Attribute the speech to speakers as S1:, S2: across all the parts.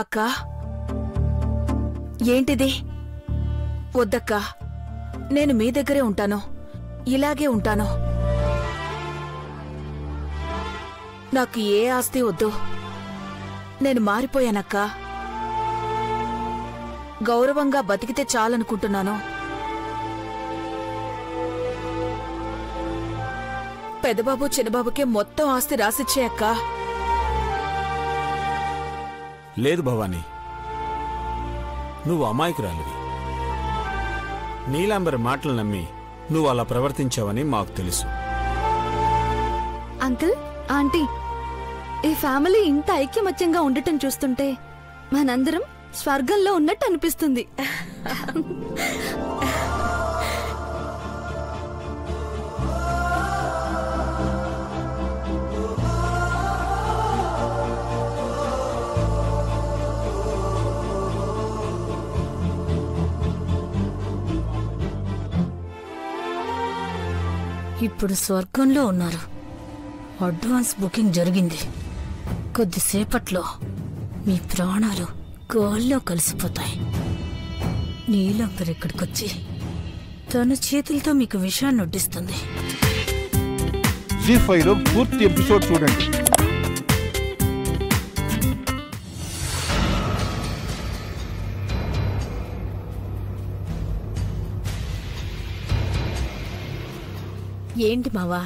S1: అక్కా, ఏంటిది? వద్దక్కా, నేను మీ దగ్గరే ఉంటాను, ఇలాగే ఉంటాను. నాకు ఏ ఆస్తి వద్దు. నేను మారిపోయానక్కా. గౌరవంగా బతికితే చాలనుకుంటున్నాను. పెదబాబు చిన్నబాబుకే మొత్తం ఆస్తి రాసిచ్చేయక్కా.
S2: లేదు భవానీ, నువ్వు అమాయకురాలివి. నీలాంబరి మాటలు నమ్మి నువ్వు అలా ప్రవర్తించావని మాకు తెలుసు.
S3: అంకుల్, ఆంటీ, ఈ ఫ్యామిలీ ఇంత ఐక్యమత్యంగా ఉండటం చూస్తుంటే మనందరం స్వర్గంలో ఉన్నట్టు అనిపిస్తుంది.
S4: ఇప్పుడు స్వర్గంలో ఉన్నారు. అడ్వాన్స్ బుకింగ్ జరిగింది. కొద్దిసేపట్లో మీ ప్రాణాలు గాల్లో కలిసిపోతాయి. నీలంబర్ ఇక్కడికొచ్చి తన చేతులతో మీకు విషయాన్ని నొడ్డిస్తుంది.
S5: జీ5లో పూర్తి ఎపిసోడ్ చూడండి.
S4: ఏంటి మావా,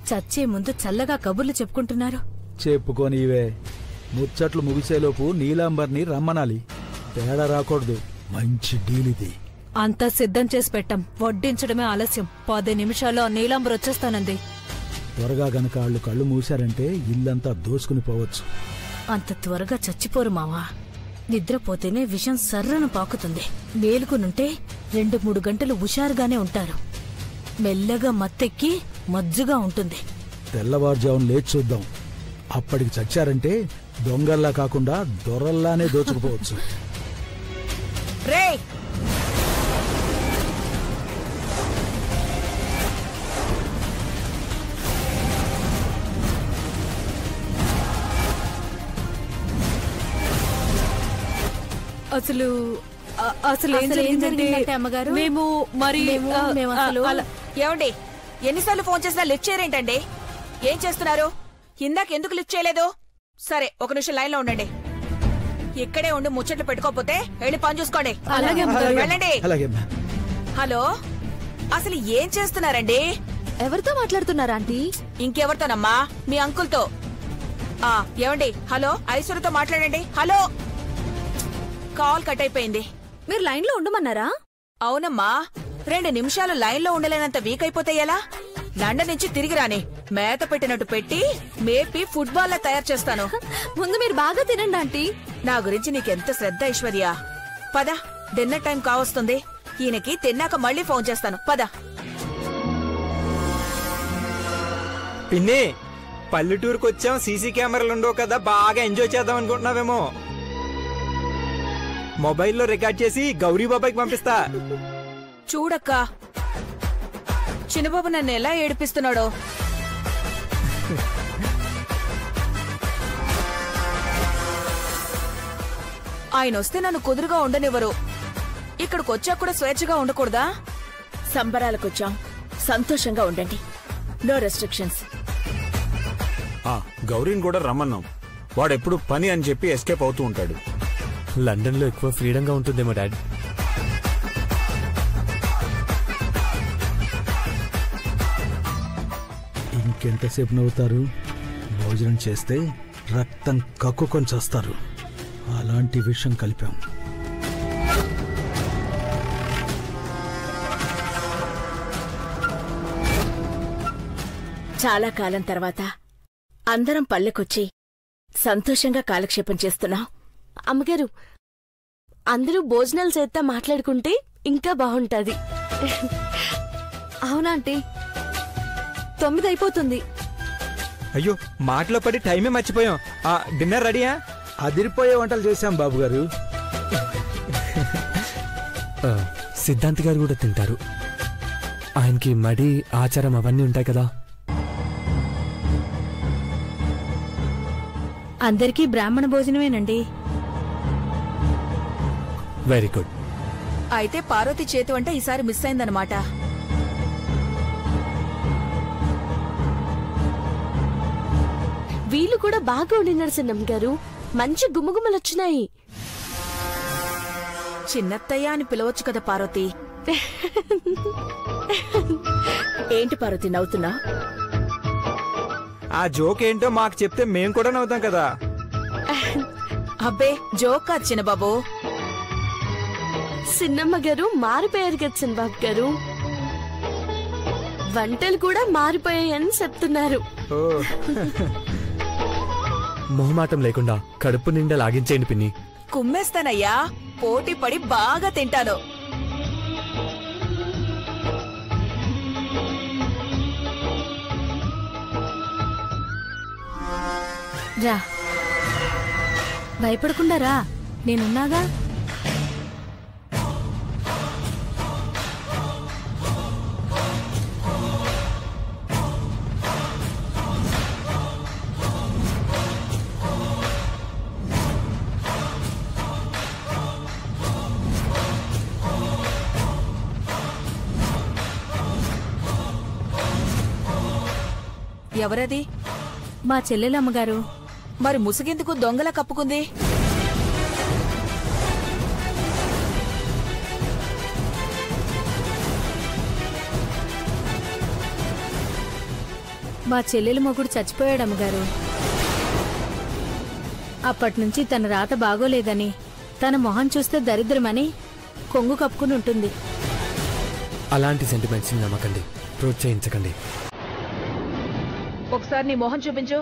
S4: చచ్చే ముందు చల్లగా కబుర్లు చెప్పుకుంటున్నారు?
S6: చెప్పుకొని ఇవే ముచ్చట్లు ముగిసేలోపు నీలాంబర్ని రమ్మనాలి. తేడా రాకూడదు. మంచి డీల్ ఇది.
S4: అంతా సిద్ధం చేసి పెట్టాం. వడ్డించడమే ఆలస్యం. 10 నిమిషాల్లో నీలాంబర్ వచ్చేస్తానంది.
S6: త్వరగా గనక వాళ్ళు కళ్ళు మూశారంటే ఇల్లంతా దోసుకుని పోవచ్చు.
S4: అంత త్వరగా చచ్చిపోరు మావా. నిద్రపోతేనే విషం సర్రను పాకుతుంది. మేలుకునుంటే 2-3 గంటలు హుషారుగానే ఉంటారు. మెల్లగా మత్తెక్కి మజ్జుగా ఉంటుంది.
S6: తెల్లవారుజామున లేచి చూద్దాం. అప్పటికి చచ్చారంటే దొంగల్లా కాకుండా దొరల్లానే దోచుకుపోవచ్చు.
S1: రే,
S4: అసలు ఏం జరిగిందంటే అమ్మగారు, మేము
S1: ఏమండి, ఎన్నిసార్లు ఫోన్ చేసినా లిఫ్ట్ చేయరేంటండి? ఏం చేస్తున్నారు? ఇందాక ఎందుకు లిఫ్ట్ చేయలేదు? సరే, ఒక నిమిషం లైన్ లో ఉండండి. ఇక్కడే ఉండి ముచ్చట్లు పెట్టుకోకపోతే వెళ్ళి పని చూసుకోండి. వెళ్ళండి. హలో, అసలు ఏం చేస్తున్నారండి?
S3: ఎవరితో మాట్లాడుతున్నారా ఆంటీ?
S1: ఇంకెవరితోనమ్మా? మీ అంకుల్తో. ఏమండి, హలో, ఐశ్వర్యతో మాట్లాడండి. హలో. కాల్ కట్ అయిపోయింది.
S3: మీరు లైన్ లో ఉండమన్నారా?
S1: అవునమ్మా, 2 నిమిషాలు లైన్ లో ఉండలేనంత వీక్ అయిపోతే ఎలా? లండన్ నుంచి తిరిగి రాని మేత పెట్టినట్టు పెట్టి మేపి ఫుట్బాల్ లా తయారు చేస్తాను.
S3: ముందు మీరు బాగా తినండి ఆంటీ.
S1: నా గురించి నీకెంత శ్రద్ధ ఐశ్వర్య. పద, డిన్నర్ టైం కావస్తుంది. ఈయనకి తిన్నాక మళ్ళీ ఫోన్ చేస్తాను. పద.
S7: పిన్ని, పల్లెటూరుకు వచ్చాం. సీసీ కెమెరాలు ఉండవు కదా, బాగా ఎంజాయ్ చేద్దాం అనుకుంటున్నావేమో. మొబైల్లో రికార్డ్ చేసి గౌరీ బాబాయ్కి పంపిస్తా.
S1: చూడక్కా, చిన్నబాబు నన్ను ఎలా ఏడిపిస్తున్నాడో. ఆయన వస్తే నన్ను కుదురుగా ఉండనివ్వరు. ఇక్కడికొచ్చాక కూడా స్వేచ్ఛగా ఉండకూడదా? సంబరాలకొచ్చాం, సంతోషంగా ఉండండి. No restrictions.
S2: గౌరీని కూడా రమ్మన్నాం. వాడెప్పుడు పని అని చెప్పి ఎస్కేప్ అవుతూ ఉంటాడు.
S8: లండన్ లో ఎక్కువ ఫ్రీడంగా ఉంటుందేమో డాడ్.
S6: ఇంకెంతసేపు నవ్వుతారు? భోజనం చేస్తే రక్తం కక్కుకొని చేస్తారు. అలాంటి విషయం కలిపాం.
S1: చాలా కాలం తర్వాత అందరం పల్లెకొచ్చి సంతోషంగా కాలక్షేపం చేస్తున్నాం.
S3: అమ్మగారు, అందరూ భోజనాలు చేస్తా మాట్లాడుకుంటే ఇంకా బాగుంటది. అవునాంటీ, 9 అయిపోతుంది.
S7: అయ్యో, మాటలో పడి టైమే మర్చిపోయాం. డిన్నర్ రెడీయా?
S6: అదిరిపోయే వంటలు చేశాం బాబుగారు.
S8: సిద్ధాంత్ గారు కూడా తింటారు. ఆయనకి మడి ఆచారం అవన్నీ ఉంటాయి కదా.
S4: అందరికీ బ్రాహ్మణ భోజనమేనండి.
S8: Very good.
S1: అయితే పార్వతి చేతు అంటే ఈసారి మిస్ అయిందనమాట.
S9: వీళ్ళు కూడా బాగా ఉండినారు సన్నమ్మ గారు. మంచి గుమ్మగుమ్మలు వచ్చినాయి.
S1: చిన్నత్తయ్య అని పిలవచ్చు కదా పార్వతి.
S9: ఏంటి పార్వతి నవ్వుతున్నా?
S7: ఆ జోక్ ఏంటో మాకు చెప్తే మేం కూడా నవ్వుతాం కదా.
S1: అబ్బే జోక్ కాదు చిన్నబాబు.
S9: సిన్నమ్మ గారు మారిపోయారు కదా చిన్నబాబు గారు. వంటలు కూడా మారిపోయాయని చెప్తున్నారు.
S7: ఓ
S8: మొహమాటం లేకుండా కడుపు నిండా లాగించేయండి పిన్ని.
S1: కుమ్మేస్తానయ్యా, పోటీ పడి బాగా తింటాను.
S4: రా, భయపడకుండా రా, నేనున్నాగా.
S1: ఎవరది?
S4: మా చెల్లెలమ్మగారు.
S1: మరి ముసుగెందుకు దొంగలా కప్పుకుంది?
S4: మా చెల్లెలు మొగుడు చచ్చిపోయాడమ్మగారు. అప్పట్నుంచి తన రాత బాగోలేదని, తన మొహం చూస్తే దరిద్రమని కొంగు కప్పుకుని ఉంటుంది.
S8: అలాంటి సెంటిమెంట్స్ ని నమ్మకండి, ప్రోత్సహించకండి.
S1: ఒకసారి నీ మొహం చూపించు.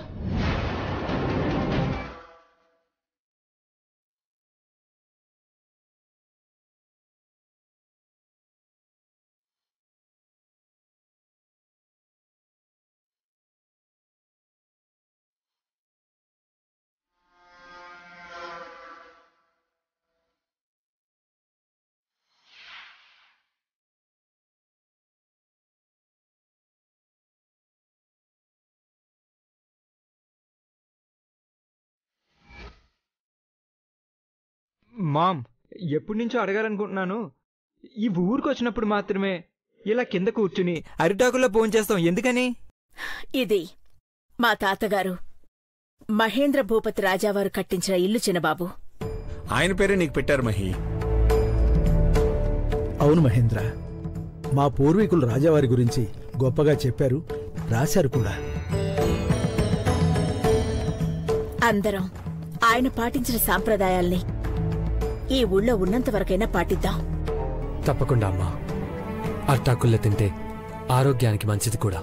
S7: మామ్, ఎప్పటి నుంచో అడగాలనుకుంటున్నాను. ఈ ఊరికి వచ్చినప్పుడు మాత్రమే ఇలా కింద కూర్చుని అరిటాకుల్లో భోంచేస్తాం, ఎందుకని?
S9: ఇది మా తాతగారు మహేంద్ర భూపతి రాజావారు కట్టించిన ఇల్లు చిన్నబాబు.
S2: ఆయన పేరే నీకు పెట్టారు మహి.
S6: అవును మహేంద్ర, మా పూర్వీకులు రాజావారి గురించి గొప్పగా చెప్పారు, రాశారు కూడా.
S9: అందరం ఆయన పాటించిన సాంప్రదాయాల్ని ఈ ఊళ్ళో ఉన్నంత వరకైనా పాటిద్దాం.
S8: తప్పకుండా అమ్మా. అర్టాకుల్లో తింటే ఆరోగ్యానికి మంచిది కూడా.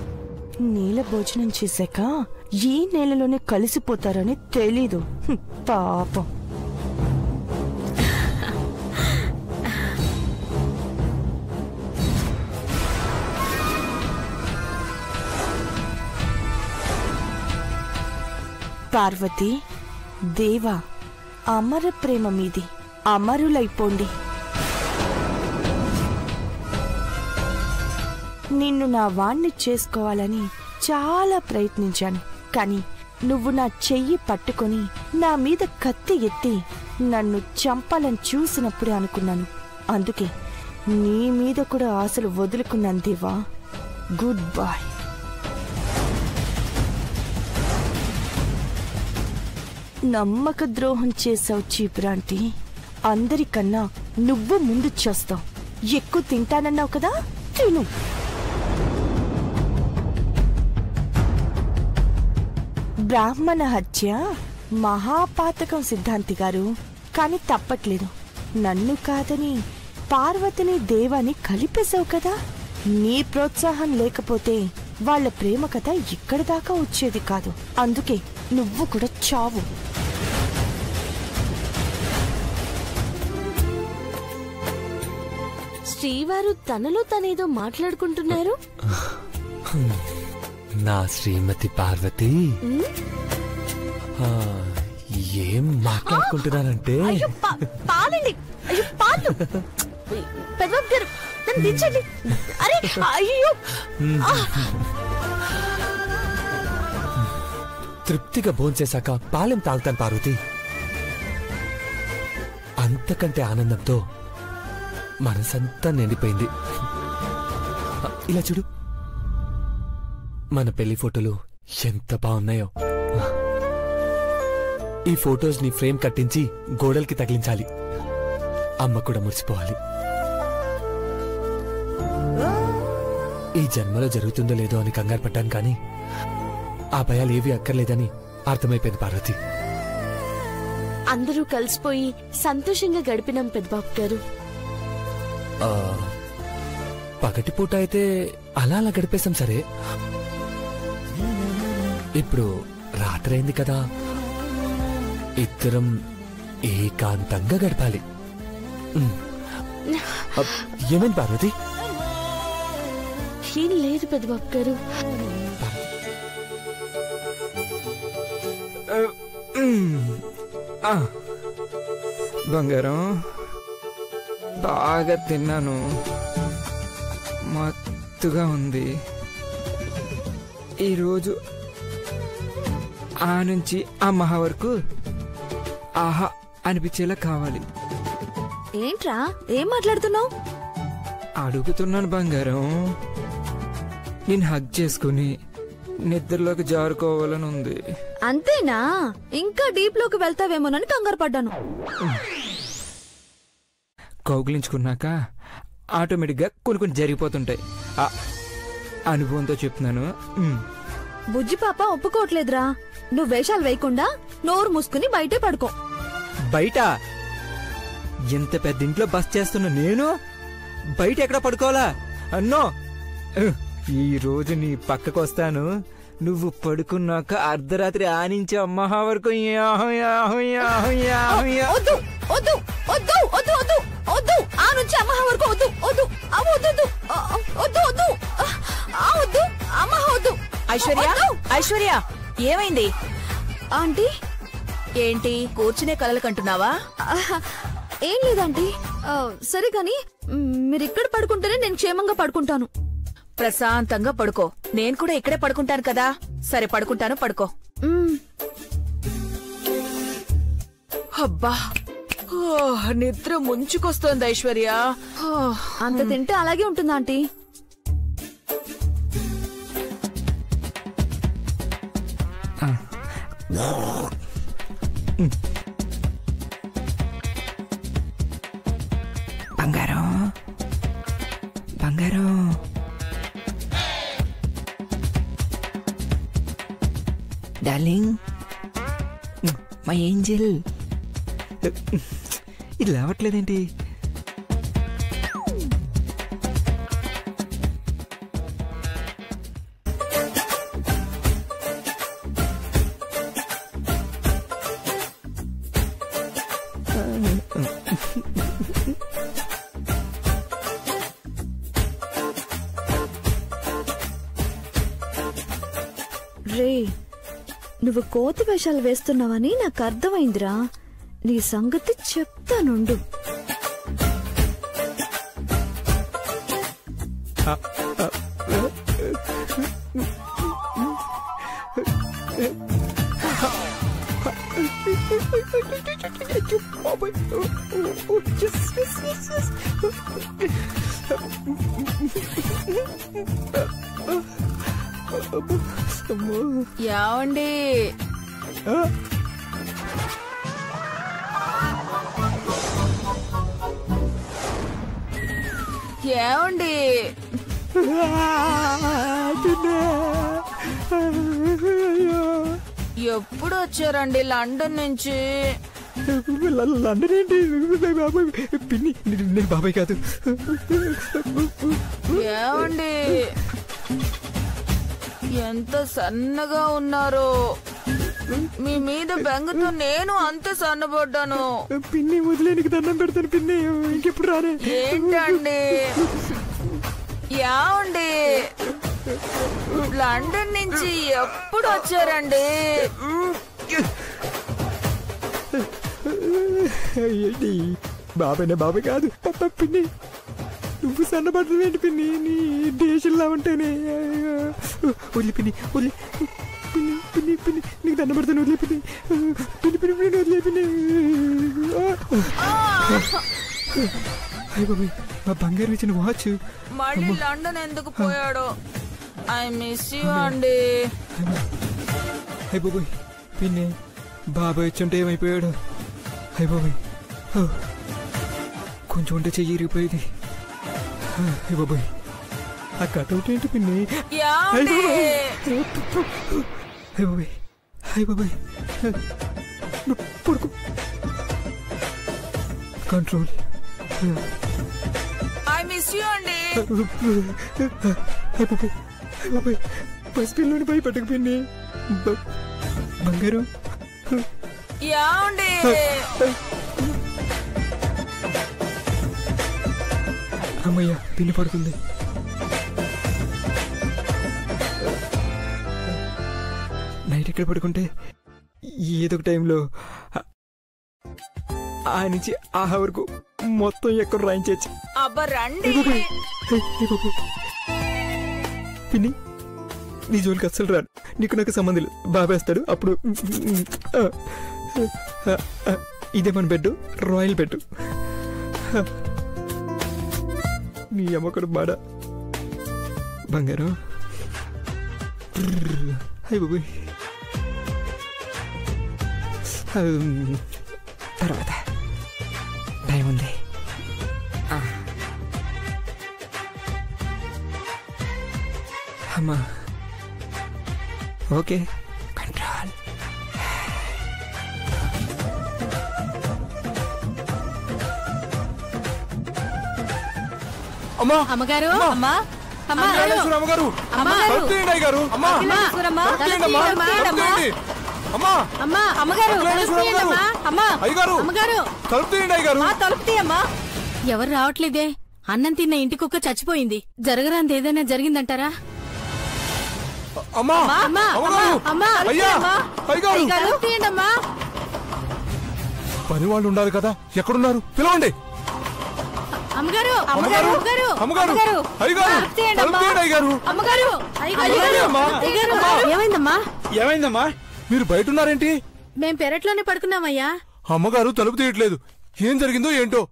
S10: నీళ్ళ భోజనం చేశాక ఈ నేలలోనే కలిసిపోతారని తెలీదు. పాపం. పార్వతి, దేవా, అమర ప్రేమ మీది, అమరులైపోండి. నిన్ను నా వాణ్ణి చేసుకోవాలని చాలా ప్రయత్నించాను, కానీ నువ్వు నా చెయ్యి పట్టుకొని నా మీద కత్తి ఎత్తి నన్ను చంపాలని చూసినప్పుడే అనుకున్నాను. అందుకే నీ మీద కూడా ఆశలు వదులుకున్నాను దేవా. Goodbye. నమ్మక ద్రోహం చేసావు చీపురాంటి. అందరికన్నా నువ్వు ముందు చేస్తావు. ఎక్కువ తింటానన్నావు కదా, తిను. బ్రాహ్మణ హత్య మహాపాతకం సిద్ధాంతి గారు, కాని తప్పట్లేదు. నన్ను కాదని పార్వతిని దేవాని కలిపేశావు కదా. నీ ప్రోత్సాహం లేకపోతే వాళ్ళ ప్రేమ కథ ఇక్కడి దాకా వచ్చేది కాదు. అందుకే నువ్వు కూడా చావు.
S9: శ్రీవారు తనలో తనేదో మాట్లాడుకుంటున్నారు.
S8: నా శ్రీమతి పార్వతి ఏం మాట్లాడుకుంటున్నారంటే,
S9: పాలండి. అయ్యో పాలు. పెద్దబాబు గారు నన్ను దించండి. అరే అయ్యో.
S8: తృప్తిగా భోంచేశాక పాలెం తాగుతాను పార్వతి. అంతకంటే ఆనందంతో మనసంతా నిండిపోయింది. ఇలా చూడు, మన పెళ్లి ఫోటోలు ఎంత బాగున్నాయో. ఈ ఫొటోస్ ని ఫ్రేమ్ కట్టించి గోడలకి తగిలించాలి. అమ్మ కూడా మురిసిపోవాలి. ఈ జన్మలో జరుగుతుందో లేదో అని కంగారు పడ్డాను, కానీ ఆ భయాలు ఏవి అక్కర్లేదని అర్థమైపోయింది పార్వతి.
S9: అందరూ కలిసిపోయి సంతోషంగా గడిపినాం పెద్దబాబు గారు.
S8: పగటిపూట అయితే అలా అలా గడిపేశాం సరే. ఇప్పుడు రాత్రి అయింది కదా, ఇద్దరం ఏకాంతంగా గడపాలి. ఏమైంది పార్వతి?
S9: ఏం లేదు పెద్దబాబు గారు.
S7: బంగారం, బాగా తిన్నాను, మత్తుగా ఉంది. ఈరోజు ఆ నుంచి ఆ మహా వరకు ఆహా అనిపించేలా కావాలి.
S3: ఏంట్రా ఏం మాట్లాడుతున్నావు?
S7: అడుగుతున్నాను బంగారం. నేను హగ్ చేసుకుని నిద్రలోకి జారుకోవాలని ఉంది.
S3: అంతేనా? ఇంకా డీప్ లోకి వెళ్తావేమోనని కంగారు పడ్డాను.
S7: కౌగిలించుకున్నాక ఆటోమేటిక్గా కొన్ని జరిగిపోతుంటాయి. అనుభవంతో చెప్తున్నాను.
S3: బుజ్జి పాప ఒప్పుకోవట్లేదురా. నువ్వు వేషాలు వేయకుండా నోరు మూసుకుని బయటే పడుకో.
S7: బయట ఎంత పెద్ద ఇంట్లో బస్ చేస్తున్నా నేను బయట ఎక్కడ పడుకోవాలా అన్నో? ఈ రోజు నీ పక్కకు వస్తాను. నువ్వు పడుకున్నాక అర్ధరాత్రి ఆనించి అమ్మహా వరకు
S1: ఐశ్వర్య, ఐశ్వర్య ఏమైంది?
S3: ఆంటీ
S1: ఏంటి కూర్చునే కలలు కంటున్నావా?
S3: ఏం లేదంటీ. సరే గాని మీరిక్కడ పడుకుంటేనే నేను క్షేమంగా పడుకుంటాను.
S1: ప్రశాంతంగా పడుకో. నేను కూడా ఇక్కడే పడుకుంటాను కదా. సరే పడుకుంటాను, పడుకో. అబ్బా, నిద్ర ముంచుకొస్తోంది ఐశ్వర్య.
S3: అంత తింటే అలాగే ఉంటుంది ఆంటీ.
S7: బంగారం, బంగారం, డార్లింగ్, మై ఏంజెల్. ఇది లేవట్లేదేంటి?
S3: రే, నువ్వు కోతి వేషాలు వేస్తున్నావని నాకు అర్థమైందిరా. నీ సంగతి చెప్తానుండు.
S1: యావండి, ఏమండి? ఎప్పుడు వచ్చారండి లండన్ నుంచి?
S7: లండన్ ఏంటి పిన్ని? నేను బాబాయ్ కాదు.
S1: ఏమండి ఎంత సన్నగా ఉన్నారో. మీ మీద బెంగతో నేను అంతే సన్నబడ్డాను.
S7: పిన్ని వదిలేనికి దండం పెడతాను పిన్ని, ఇంకెప్పుడు రానే.
S1: ఏంటండి? యావండి లండన్ నుంచి ఎప్పుడు వచ్చారండి?
S7: ఏంటి బాబాయ్నే? బాబాయ్ కాదు పిన్ని. నువ్వు సన్నబడ్డం ఏంటి పిన్ని? నీ దేశంలా ఉంటేనే. వదిలి పిన్ని, వదిలి పిన్ని, పిన్ని పిన్ని నీకు దండం పెడతాను. వదిలే పిన్ని, పిన్ని పిన్ని పిన్ని వదిలే పిన్ని. అయ్య బాబాయ్ మా బంగారు ఇచ్చిన వాచ్.
S1: మళ్ళీ లండన్ ఎందుకు పోయాడో. ఐ మిస్ యూ అండి.
S7: అయ్య బాబాయ్ పిన్ని బాబాయ్ ఇచ్చుంటే ఏమైపోయాడు. అయ్య బాబాయ్ కొంచెం ఉంటే చెయ్యి ఇరిగిపోయేది. అయ్య బాబాయ్ ఆ కటౌట్ ఏంటి పిన్ని.
S1: యాండి?
S7: అయ్య బాబాయ్ అయ్య బాబాయ్ పడుకో. కంట్రోల్.
S1: ఐ మిస్ యూ అండి.
S7: అయ్య బాబాయ్ అయ్య బాబాయ్ పసిపిల్లని భయపెట్టకు పిన్ని. బంగారు
S1: యాండి?
S7: అమ్మయ్య పిన్ని పడుకుంది. నైట్ ఎక్కడ పడుకుంటే ఏదో ఒక టైంలో ఆ నుంచి ఆహా వరకు మొత్తం ఎక్కడ రాయించచ్చు.
S1: అబ్బా రండి.
S7: పిన్ని నీ జోలికి అస్సలు రాను. నీకు నాకు సంబంధం లేదు. బాబేస్తాడు అప్పుడు. ఇదే మన బెడ్, రాయల్ బెడ్. నీ అమ్మకడు బాడ బంగారం. అయ్య బాబోయ్ తర్వాత టైం ఉంది. అమ్మా ఓకే కంట్రోల్.
S2: అమ్మా
S4: అమ్మగారు అమ్మా
S2: అమ్మగారు అమ్మగారు అమ్మా అమ్మా
S4: ఎవరు రావట్లేదే. అన్నం తిన్న ఇంటి కుక్క చచ్చిపోయింది. జరగరాంది ఏదైనా జరిగిందంటారా?
S2: పని వాళ్ళు ఉండాలి కదా, ఎక్కడున్నారు పిలవండి.
S4: అమ్మగారు అమ్మగారు
S2: అమ్మగారు
S4: ఏమైందమ్మా?
S2: ఏమైందమ్మా? మీరు బయట ఉన్నారేంటి?
S4: మేం పెరట్లోనే పడుకున్నామయ్యా.
S2: అమ్మగారు తలుపు తీయట్లేదు. ఏం జరిగిందో ఏంటో.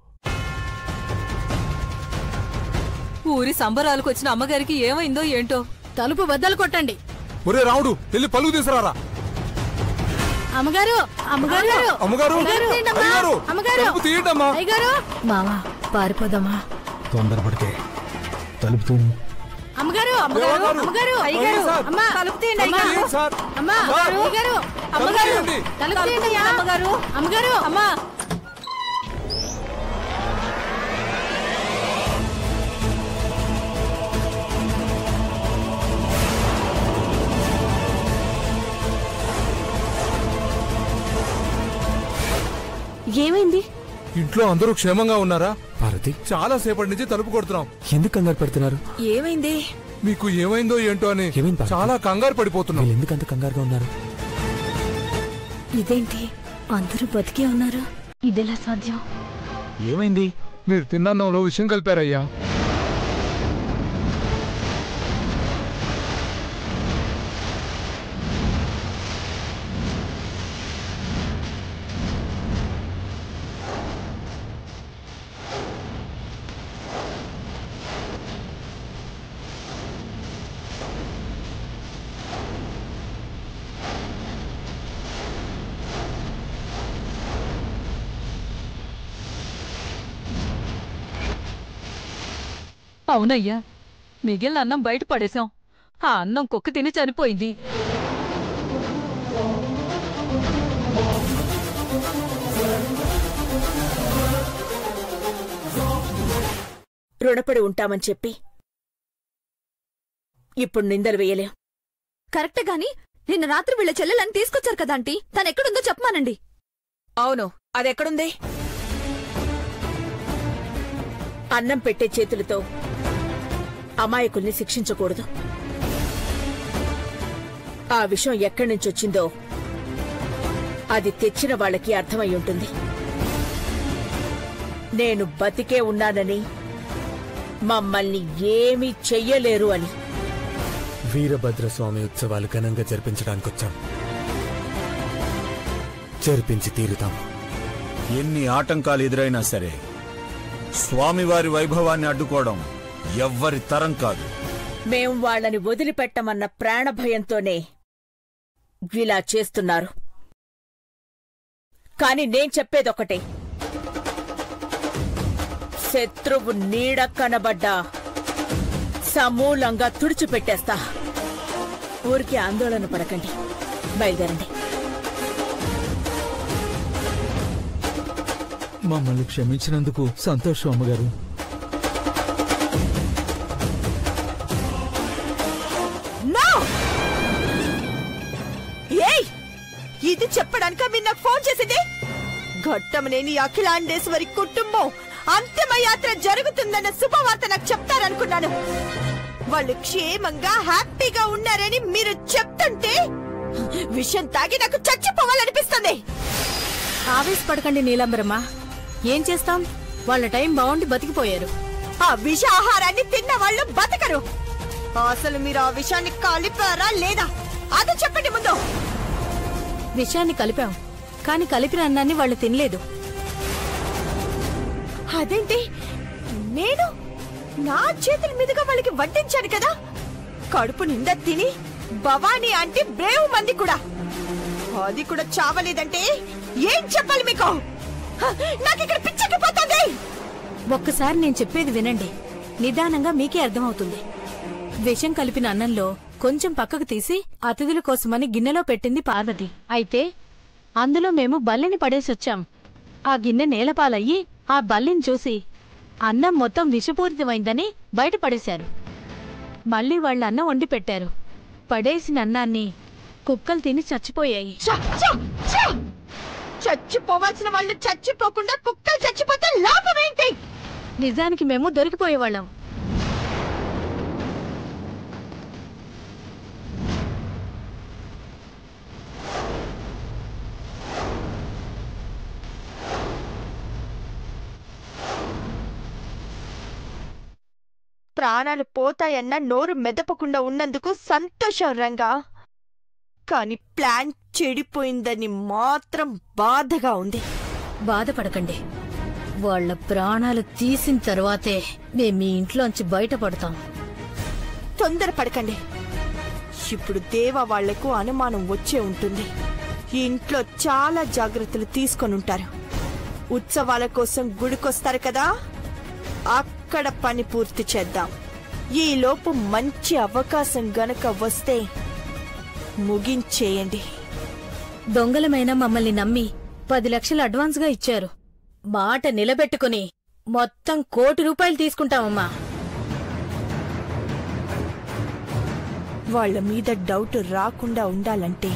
S4: ఊరి సంబరాలకు వచ్చిన అమ్మగారికి ఏమైందో ఏంటో. తలుపు బద్దలు కొట్టండి.
S2: ఒరే రావుడు వెళ్ళి పలుకు తీసుకురారా.
S4: అమ్మగారు అమ్మగారు
S2: అమ్మగారు తలుపు తీయండమ్మా.
S4: మావా పారిపోదామా?
S6: తొందరపడితే తలుపు తీయండి.
S4: అమ్మగారు అమ్మగారు అమ్మగారు అమ్మా తలుపు తీయండి. అమ్మా అమ్మగారు అమ్మగారు తలుపు తీయండి. అమ్మగారు అమ్మగారు అమ్మా.
S10: ఏమైంది?
S2: ఇంట్లో అందరూ క్షేమంగా ఉన్నారా?
S8: పార్వతి
S2: చాలా సేపటి నుంచి తలుపు కొడుతున్నాం.
S8: ఎందుకు కంగారు పడుతున్నారు?
S1: ఏమైంది?
S2: మీకు ఏమైందో ఏంటో అని
S8: ఏమైంది పార్వతి?
S2: చాలా కంగారు పడిపోతున్నాం.
S8: ఎందుకు అంత కంగారుగా ఉన్నారు?
S3: ఇదేంటి అందరూ బతికే ఉన్నారు? ఇదెలా సాధ్యం?
S6: ఏమైంది?
S2: మీరు తిన్నాన్నంలో విషయం కలిపారయ్యా.
S4: అవునయ్యా, మిగిలిన అన్నం బయట పడేశాం. ఆ అన్నం కుక్క తిని చనిపోయింది.
S1: రుణపడి ఉంటామని చెప్పి ఇప్పుడు నిందలు వేయలేం.
S3: కరెక్టే గాని నిన్న రాత్రి వీళ్ళ చెల్లెలని తీసుకొచ్చారు కదా ఆంటీ, తనెక్కడుందో చెప్పమానండి.
S1: అవును, అదెక్కడుంది? అన్నం పెట్టే చేతులతో అమాయకుల్ని శిక్షించకూడదు. ఆ విషయం ఎక్కడి నుంచొచ్చిందో అది తెచ్చిన వాళ్ళకి అర్థమై ఉంటుంది. నేను బతికే ఉన్నానని, మమ్మల్ని ఏమీ చెయ్యలేరు అని.
S8: వీరభద్రస్వామి ఉత్సవాలు ఘనంగా జరిపించడానికి వచ్చాం. జరిపించి తీరుతాం.
S2: ఎన్ని ఆటంకాలు ఎదురైనా సరే స్వామివారి వైభవాన్ని అడ్డుకోవడం ఎవ్వరి తరం కాదు.
S1: మేం వాళ్ళని వదిలిపెట్టమన్న ప్రాణభయంతోనే ఇలా చేస్తున్నారు. కాని నేను చెప్పేదొకటే, శత్రువు నీడ కనబడ్డా సమూలంగా తుడిచిపెట్టేస్తా. ఊరికి ఆందోళన పడకండి, బయలుదేరండి.
S6: మమ్మల్ని క్షమించినందుకు సంతోషం అమ్మగారు.
S10: ఇది చెప్పడానిక మీరు నాకు ఫోన్ చేసింది? ఘట్టమనేని అఖిలాండేశ్వరి కుటుంబం అంతిమయాత్ర జరుగుతుందన్న శుభవార్త నాకు చెప్తారనుకున్నాను. వాళ్ళు క్షేమంగా హ్యాపీగా ఉన్నారని మీరు చెప్తుంటే విషయం తాగి నాకు చచ్చిపోవాలనిపిస్తుంది.
S4: ఆవేశపడకండి నీలాంబరమ్మ. ఏం చేస్తాం, వాళ్ళ టైం బాగుండి బతికిపోయారు.
S10: ఆ విష ఆహారాన్ని తిన్న వాళ్ళు బతకరు. అసలు మీరు ఆ విషయాన్ని కలిపారా లేదా అది చెప్పండి ముందు.
S4: విషయాన్ని కలిపాం, కాని కలిపిన అన్నాన్ని వాళ్ళు తినలేదు.
S10: అదేంటి? నేను నా చేతుల మీదుగా వాళ్ళకి వడ్డించాను కదా. కడుపు నిండా తిని భవానీ ఆంటీ బ్రేవ్ మంది కూడా, అది కూడా చావలేదంటే ఏం చెప్పాలి మీకు? నాకు ఇక్కడ పిచ్చెక్కిపోతుంది.
S4: ఒక్కసారి నేను చెప్పేది వినండి, నిదానంగా మీకే అర్థమవుతుంది. విషం కలిపిన అన్నంలో కొంచెం పక్కకు తీసి అతిథుల కోసమని గిన్నెలో పెట్టింది పార్వతి. అయితే అందులో మేము బల్లిని పడేసొచ్చాం. ఆ గిన్నె నేలపాలయ్యి ఆ బల్లిని చూసి అన్నం మొత్తం విషపూరితమైందని బయటపడేశారు. మళ్ళీ వాళ్ళ అన్నం వండి పెట్టారు. పడేసిన అన్నాన్ని కుక్కలు తిని చచ్చిపోయాయి.
S10: చచ్చిపోవాల్సిన వాళ్ళు చచ్చిపోకుండా కుక్కలు చచ్చిపోతే లాభమేంటి?
S4: నిజానికి మేము దొరికిపోయేవాళ్ళం.
S10: ప్రాణాలు పోతాయన్న నోరు మెదపకుండా ఉన్నందుకు సంతోషం రంగా, కాని ప్లాన్ చెడిపోయిందని మాత్రం బాధగా ఉంది.
S4: బాధపడకండి, వాళ్ళ ప్రాణాలు తీసిన తర్వాతే మేము మీ ఇంట్లోంచి బయటపడతాం.
S10: తొందరపడకండి. ఇప్పుడు దేవా వాళ్లకు అనుమానం వచ్చే ఉంటుంది. ఈ ఇంట్లో చాలా జాగ్రత్తలు తీసుకొనుంటారు. ఉత్సవాల కోసం గుడికొస్తారు కదా, అక్కడ పని పూర్తి చేద్దాం. ఈలోపు మంచి అవకాశం గనక వస్తే ముగించేయండి.
S4: దొంగలమైన మమ్మల్ని నమ్మి 10 లక్షలు అడ్వాన్స్గా ఇచ్చారు. మాట నిలబెట్టుకుని మొత్తం 1 కోటి రూపాయలు తీసుకుంటామమ్మా.
S10: వాళ్ల మీద డౌట్ రాకుండా ఉండాలంటే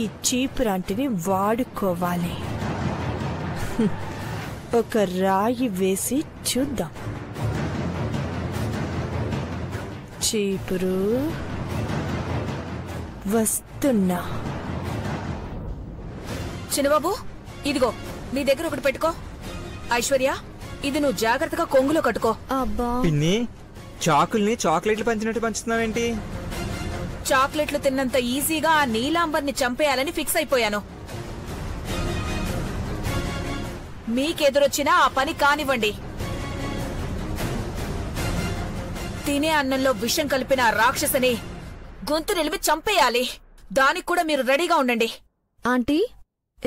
S10: ఈ చీపురాంటిని వాడుకోవాలి. ఒక రాయి వేసి చూద్దాం. చీపురు వస్తున్నా.
S1: చిన్నబాబు, ఇదిగో నీ దగ్గర ఒకటి పెట్టుకో. ఐశ్వర్య, ఇది నువ్వు జాగ్రత్తగా కొంగులో కట్టుకో.
S3: అబ్బా
S7: పిన్ని, చాకుల్ని చాక్లెట్లు పంచినట్టు పంచుతున్నావేంటి?
S1: చాక్లెట్లు తిన్నంత ఈజీగా ఆ నీలాంబర్ని చంపేయాలని ఫిక్స్ అయిపోయాను. మీకెదురొచ్చినా ఆ పని కానివ్వండి. తినే అన్నంలో విషం కలిపిన ఆ రాక్షసని గొంతు నిలిపి చంపేయాలి. దానికి కూడా మీరు రెడీగా ఉండండి.
S3: ఆంటీ,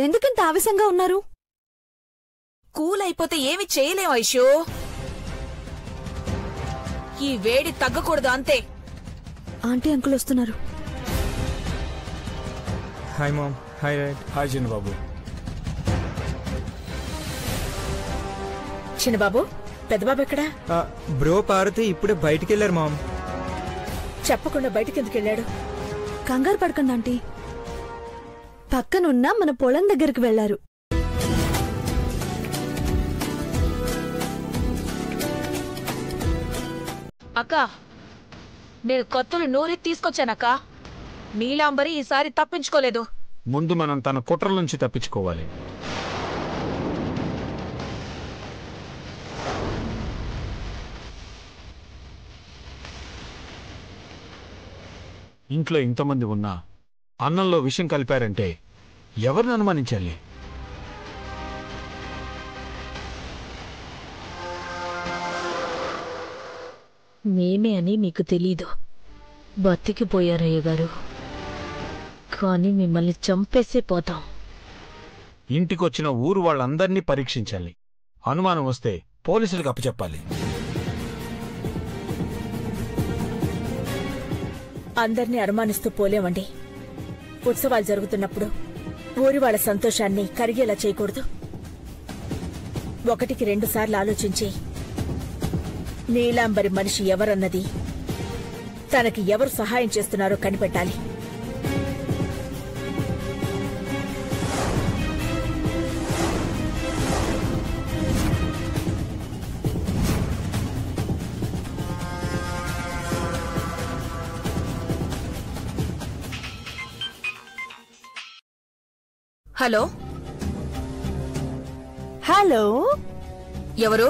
S3: ఎందుకింత ఆవేశంగా ఉన్నారు?
S1: కూల్ అయిపోతే ఏమి చేయలేం ఐషు. ఈ వేడి తగ్గకూడదు అంతే.
S3: ఆంటీ అంకుల్ వస్తున్నారు.
S7: Hi mom. Hi dad.
S2: Hi చిన్నబాబు.
S1: చిన్నబాబు, పెద్దబాబు ఎక్కడా?
S7: బ్రో పార్వతి ఇప్పుడే బయటికి వెళ్ళారు మామ్.
S1: చెప్పకుండా బయటికి ఎందుకు వెళ్ళాడు?
S3: కంగారు పడకండి ఆంటీ, పక్కనున్న మన పొలం దగ్గరికి వెళ్లారు.
S1: అక్క, నేను కొత్తలు నూరి తీసుకొచ్చానక్క. నీలాంబరి ఈసారి తప్పించుకోలేదు.
S2: ముందు మనం తన కుట్రల నుంచి తప్పించుకోవాలి. ఇంట్లో ఇంతమంది ఉన్నా అన్నంలో విషం కలిపారంటే ఎవరిని అనుమానించాలి?
S4: మేమే అని మీకు తెలీదు. బతికిపోయారయ్య గారు, కానీ మిమ్మల్ని చంపేసే పోతాం.
S2: ఇంటికొచ్చిన ఊరు వాళ్ళందర్నీ పరీక్షించాలి. అనుమానం వస్తే పోలీసులకు అప్పచెప్పాలి.
S1: అందర్నీ అనుమానిస్తూ పోలేమండి. ఉత్సవాలు జరుగుతున్నప్పుడు ఊరి వాళ్ళ సంతోషాన్ని కరిగేలా చేయకూడదు. 1కి 2 సార్లు ఆలోచించి నీలాంబరి మనిషి ఎవరన్నది, తనకి ఎవరు సహాయం చేస్తున్నారో కనిపెట్టాలి. హలో
S10: హలో,
S1: ఎవరు?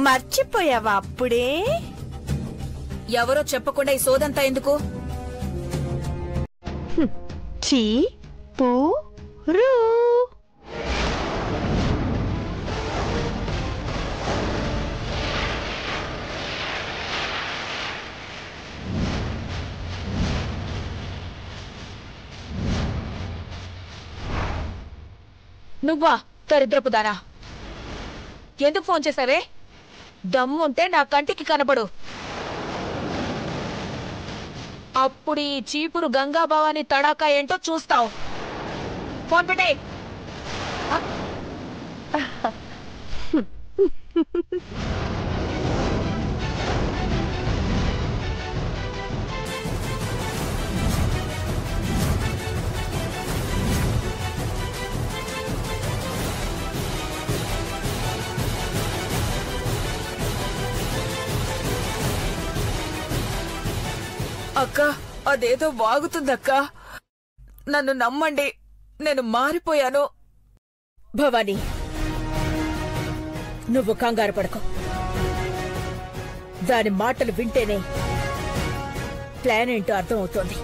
S10: మర్చిపోయావా అప్పుడే?
S1: ఎవరో చెప్పకుండా ఈ సోదంతా ఎందుకు?
S10: చీ పూ రూ.
S1: నువ్వా దరిద్రపు దానా? ఎందుకు ఫోన్ చేశావే? దమ్ముంటే నా కంటికి కనబడు. అప్పుడు ఈ చీపురు గంగాభవాని తడాకా ఏంటో చూస్తావు. ఫోన్ పెట్టే. అక్క, అదేదో వాగుతుందక్క. నన్ను నమ్మండి, నేను మారిపోయాను. భవానీ, నువ్వు కంగారు పడకు. దాని మాటలు వింటేనే ప్లాన్ ఏంటో అర్థమవుతోంది.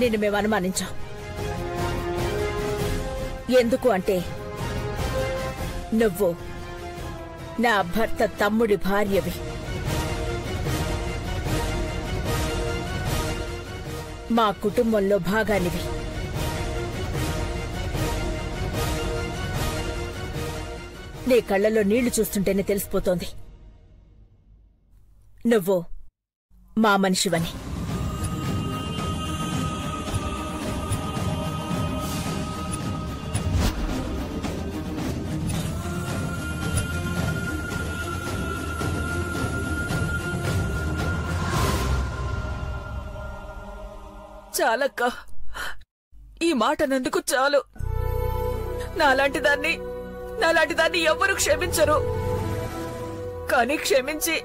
S1: నిన్ను మేము అనుమానించాం. ఎందుకు అంటే నువ్వు నా భర్త తమ్ముడి భార్యవి. మా కుటుంబంలో భాగానివి. నీ కళ్ళల్లో నీళ్లు చూస్తుంటేనే తెలిసిపోతోంది నువ్వు మా మనిషివని. చాలక్క, ఈ మాట నందుకు చాలు. నాలాంటి దాన్ని ఎవ్వరూ క్షమించరు. కానీ క్షమించి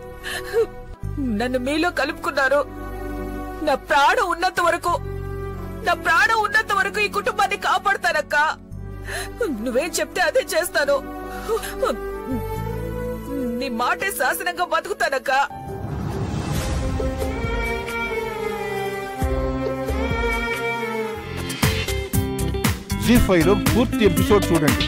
S1: నన్ను మీలో కలుపుకున్నారు. నా ప్రాణం ఉన్నంత వరకు ఈ కుటుంబాన్ని కాపాడుతానక్క. నువ్వేం చెప్తే అదే చేస్తాను. నీ మాటే శాసనంగా బతుకుతానక్క.
S5: జీ5లో పూర్తి ఎపిసోడ్ చూడండి.